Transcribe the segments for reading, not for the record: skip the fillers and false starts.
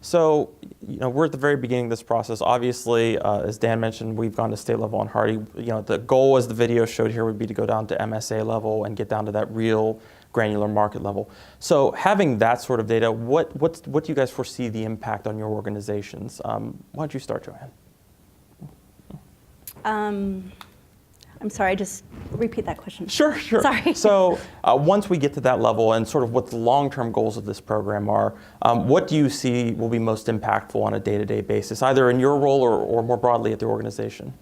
So, we're at the very beginning of this process. Obviously, as Dan mentioned, we've gone to state level on HARDI. The goal, as the video showed here, would be to go down to MSA level and get down to that real granular market level. So, having that sort of data, what do you guys foresee the impact on your organizations? Why don't you start, Joanne? I'm sorry, just repeat that question. Sure. Sorry. So once we get to that level and sort of what the long-term goals of this program are, what do you see will be most impactful on a day-to-day basis, either in your role or more broadly at the organization?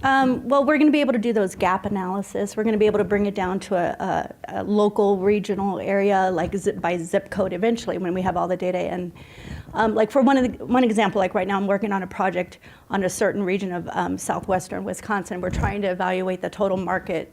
Well, we're going to be able to do those gap analysis. We're going to be able to bring it down to a local, regional area, like by zip code eventually when we have all the data in. Like for one example, like right now I'm working on a project on a certain region of southwestern Wisconsin. We're trying to evaluate the total market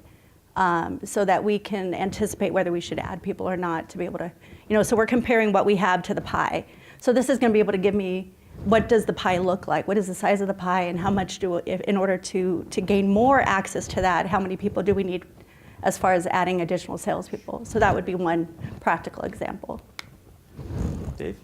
so that we can anticipate whether we should add people or not to be able to, so we're comparing what we have to the pie. So this is going to be able to give me what does the pie look like? What is the size of the pie, and how much in order to gain more access to that, how many people do we need as far as adding additional salespeople? So that would be one practical example. Dave?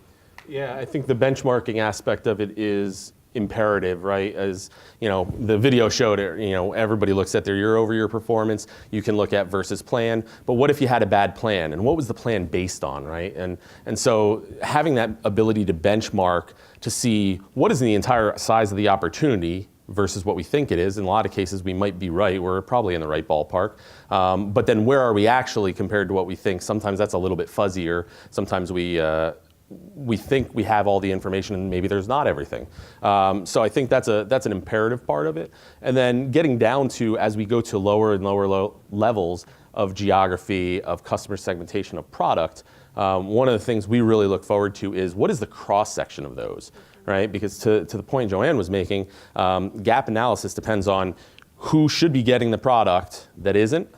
Yeah, I think the benchmarking aspect of it is imperative, right? As the video showed it, everybody looks at their year-over-year performance. You can look at versus plan, but what if you had a bad plan, and what was the plan based on, right? And so having that ability to benchmark to see what is the entire size of the opportunity versus what we think it is. In a lot of cases, we might be right. We're probably in the right ballpark. But then where are we actually compared to what we think? Sometimes that's a little bit fuzzier. Sometimes we think we have all the information and maybe there's not everything. So I think that's an imperative part of it. And then getting down to, as we go to lower and lower levels of geography, of customer segmentation of product, one of the things we really look forward to is what is the cross-section of those, right? Because to the point Joanne was making, gap analysis depends on who should be getting the product that isn't,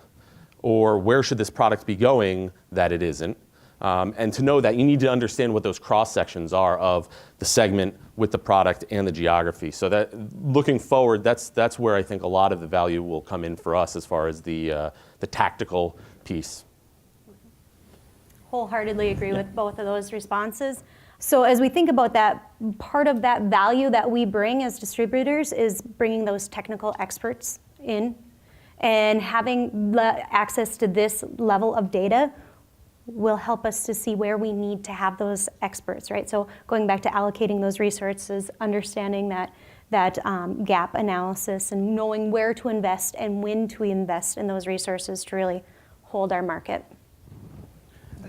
or where should this product be going that it isn't. And to know that, you need to understand what those cross-sections are of the segment with the product and the geography. So that looking forward, that's where I think a lot of the value will come in for us as far as the tactical piece. Wholeheartedly agree with both of those responses. So as we think about that, part of that value that we bring as distributors is bringing those technical experts in, and having access to this level of data will help us to see where we need to have those experts, right? So going back to allocating those resources, understanding that gap analysis and knowing where to invest and when to invest in those resources to really hold our market.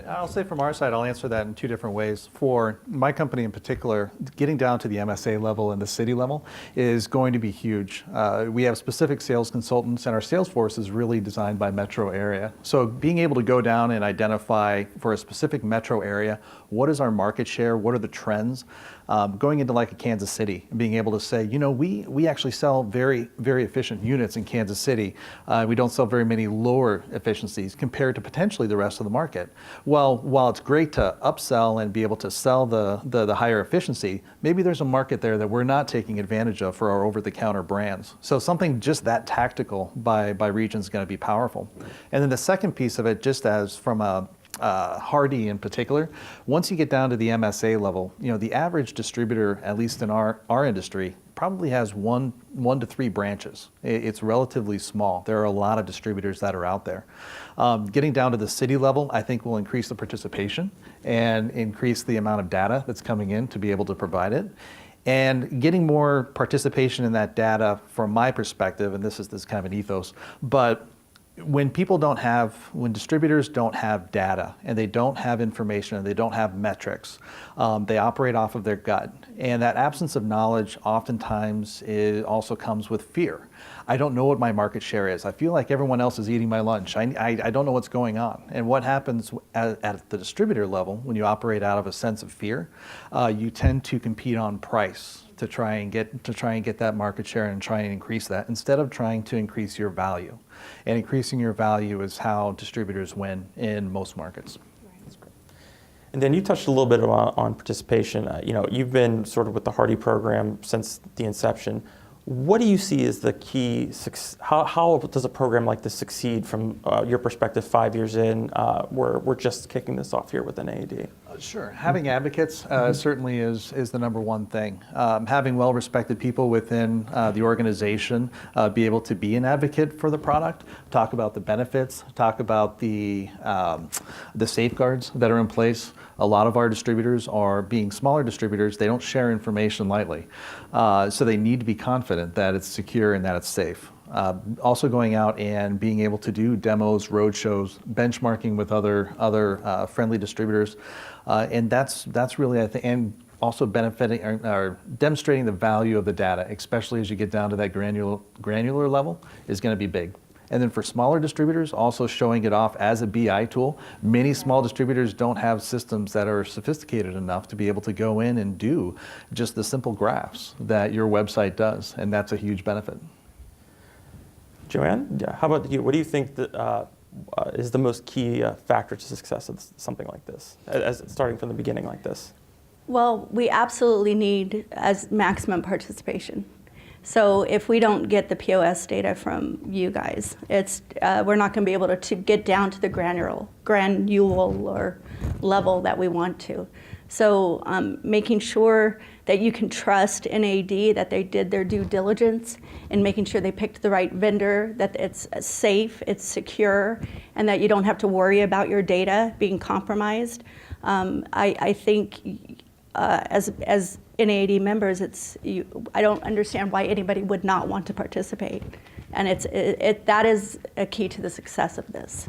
I'll say from our side, I'll answer that in two different ways. For my company in particular, getting down to the MSA level and the city level is going to be huge. We have specific sales consultants, and our sales force is really designed by metro area. So being able to go down and identify for a specific metro area, what is our market share, what are the trends, going into like a Kansas City and being able to say, we actually sell very, very efficient units in Kansas City. We don't sell very many lower efficiencies compared to potentially the rest of the market. Well, while it's great to upsell and be able to sell the higher efficiency, maybe there's a market there that we're not taking advantage of for our over-the-counter brands. So something just that tactical by region is going to be powerful. And then the second piece of it, just as from a HARDI in particular, once you get down to the MSA level, the average distributor, at least in our industry, probably has one to three branches. It's relatively small. There are a lot of distributors that are out there. Getting down to the city level, I think will increase the participation and increase the amount of data that's coming in to be able to provide it. And getting more participation in that data, from my perspective, and this is kind of an ethos, but when distributors don't have data and they don't have information and they don't have metrics, they operate off of their gut. And that absence of knowledge oftentimes also comes with fear. I don't know what my market share is. I feel like everyone else is eating my lunch. I don't know what's going on. And what happens at the distributor level, when you operate out of a sense of fear, you tend to compete on price to try and get that market share and try and increase that, instead of trying to increase your value. And increasing your value is how distributors win in most markets. That's great. And then you touched a little bit on participation. You've been sort of with the HARDI program since the inception. What do you see as the key? How does a program like this succeed from your perspective 5 years in? We're just kicking this off here with NAED. Sure. Having advocates certainly is the number one thing. Having well-respected people within the organization be able to be an advocate for the product, talk about the benefits, talk about the safeguards that are in place. A lot of our distributors are being smaller distributors. They don't share information lightly. So they need to be confident that it's secure and that it's safe. Also going out and being able to do demos, road shows, benchmarking with other friendly distributors. And that's really, I think, and also benefiting or demonstrating the value of the data, especially as you get down to that granular level, is going to be big. And then for smaller distributors, also showing it off as a BI tool. Many small distributors don't have systems that are sophisticated enough to be able to go in and do just the simple graphs that your website does, and that's a huge benefit. Joanne, how about you? What do you think that, is the most key factor to success of something like this, as starting from the beginning like this? Well, we absolutely need as maximum participation. So if we don't get the POS data from you guys, we're not going to be able to get down to the granular level that we want to. So making sure that you can trust NAED, that they did their due diligence, and making sure they picked the right vendor, that it's safe, it's secure, and that you don't have to worry about your data being compromised. I think as NAED members, I don't understand why anybody would not want to participate, and that is a key to the success of this.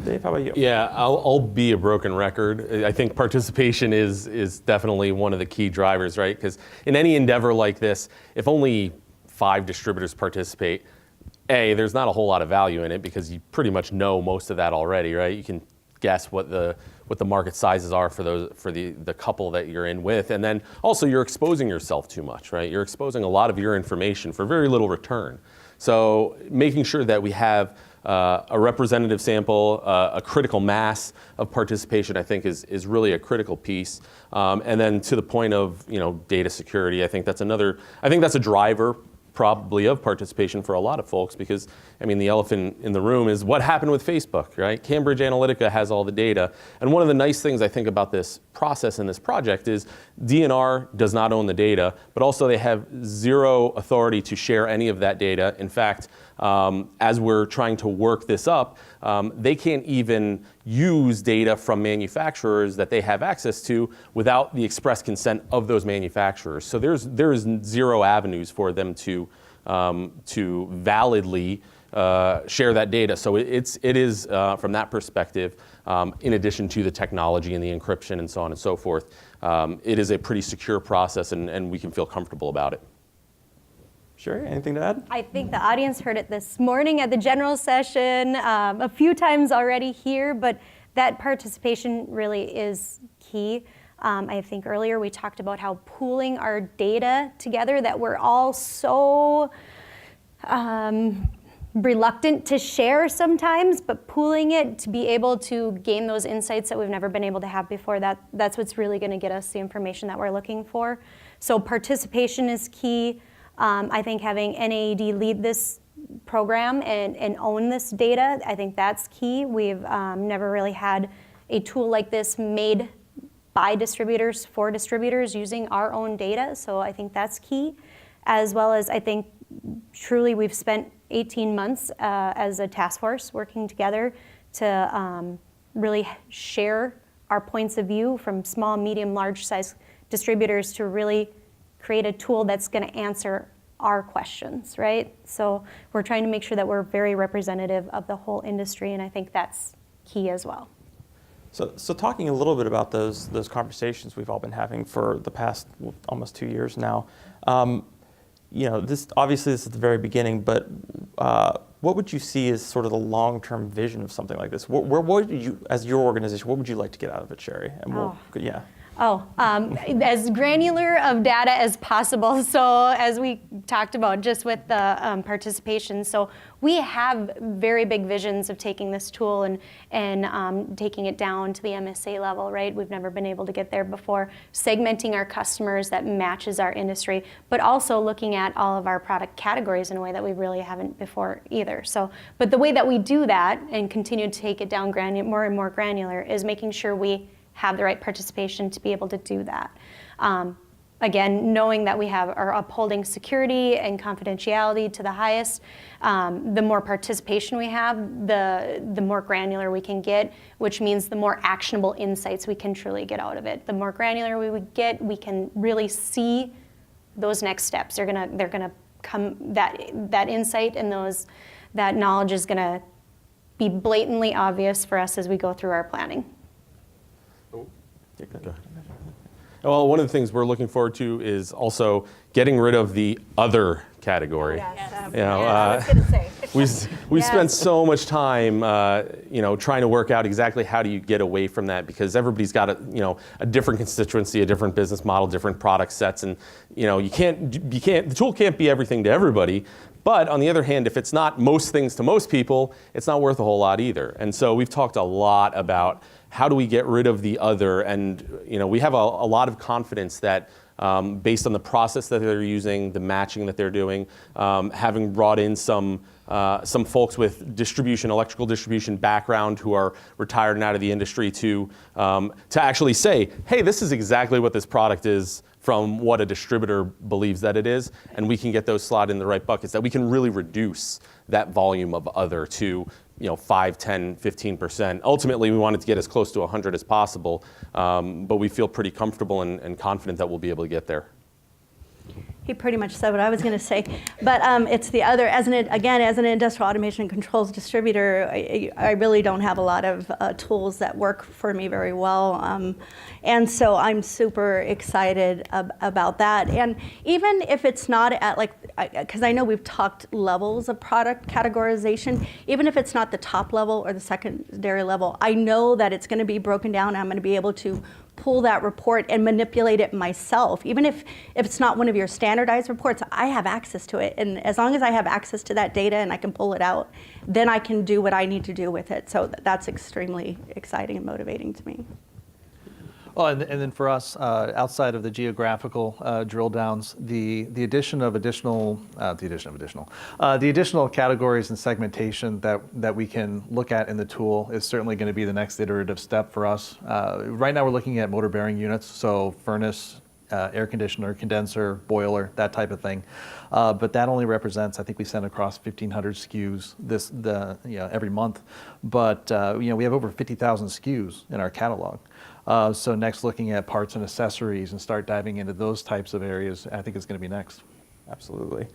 Dave, how about you? Yeah, I'll be a broken record. I think participation is definitely one of the key drivers, right? Because in any endeavor like this, if only 5 distributors participate, there's not a whole lot of value in it because you pretty much know most of that already, right? You can guess what the market sizes are for the couple that you're in with, and then also you're exposing yourself too much, right? You're exposing a lot of your information for very little return. So making sure that we have a representative sample, a critical mass of participation, I think is really a critical piece. And then to the point of data security, I think that's a driver probably of participation for a lot of folks, because I mean the elephant in the room is what happened with Facebook, right? Cambridge Analytica has all the data, and one of the nice things I think about this process and this project is DNR does not own the data, but also they have zero authority to share any of that data. In fact, as we're trying to work this up, they can't even use data from manufacturers that they have access to without the express consent of those manufacturers. So there is zero avenues for them to validly share that data. So it is from that perspective, in addition to the technology and the encryption and so on and so forth, it is a pretty secure process, and we can feel comfortable about it. Shari, anything to add? I think the audience heard it this morning at the general session, a few times already here, but that participation really is key. I think earlier we talked about how pooling our data together, that we're all so reluctant to share sometimes, but pooling it to be able to gain those insights that we've never been able to have before, that's what's really going to get us the information that we're looking for. So participation is key. I think having NAED lead this program and own this data, I think that's key. We've never really had a tool like this made by distributors for distributors using our own data, so I think that's key. As well as I think truly we've spent 18 months as a task force working together to really share our points of view from small, medium, large size distributors to really create a tool that's going to answer our questions, right? So we're trying to make sure that we're very representative of the whole industry, and I think that's key as well. So talking a little bit about those conversations we've all been having for the past almost 2 years now, this is at the very beginning, but what would you see as sort of the long-term vision of something like this? What would you, as your organization, what would you like to get out of it, Shari? And As granular of data as possible. So as we talked about just with the participation, so we have very big visions of taking this tool and taking it down to the MSA level, right? We've never been able to get there before. Segmenting our customers that matches our industry, but also looking at all of our product categories in a way that we really haven't before either. So, but the way that we do that and continue to take it down more and more granular is making sure we have the right participation to be able to do that. Again, knowing that we are upholding security and confidentiality to the highest, the more participation we have, the more granular we can get, which means the more actionable insights we can truly get out of it. The more granular we would get, we can really see those next steps. They're gonna come, that insight and that knowledge is gonna be blatantly obvious for us as we go through our planning. Well, one of the things we're looking forward to is also getting rid of the other category. Yes. You know, I was going to say. we spent so much time, trying to work out exactly how do you get away from that, because everybody's got a different constituency, a different business model, different product sets, and the tool can't be everything to everybody. But on the other hand, if it's not most things to most people, it's not worth a whole lot either. And so we've talked a lot about how do we get rid of the other, and we have a lot of confidence that based on the process that they're using, the matching that they're doing, having brought in some folks with electrical distribution background who are retired and out of the industry to actually say, hey, this is exactly what this product is from what a distributor believes that it is, and we can get those slotted in the right buckets, that we can really reduce that volume of other to 5, 10, 15%. Ultimately, we want it to get as close to 100 as possible, but we feel pretty comfortable and confident that we'll be able to get there. He pretty much said what I was going to say, but it's the other. As an industrial automation and controls distributor, I really don't have a lot of tools that work for me very well, and so I'm super excited about that. And even if it's not at because I know we've talked levels of product categorization, even if it's not the top level or the secondary level, I know that it's going to be broken down. And I'm going to be able to pull that report and manipulate it myself. Even if it's not one of your standardized reports, I have access to it. And as long as I have access to that data and I can pull it out, then I can do what I need to do with it. So that's extremely exciting and motivating to me. Well, and then for us, outside of the geographical drill downs, the additional categories and segmentation that we can look at in the tool is certainly going to be the next iterative step for us. Right now, we're looking at motor bearing units, so furnace, air conditioner, condenser, boiler, that type of thing. But that only represents, I think we send across 1,500 SKUs every month. But we have over 50,000 SKUs in our catalog. So next, looking at parts and accessories and start diving into those types of areas, I think is going to be next. Absolutely.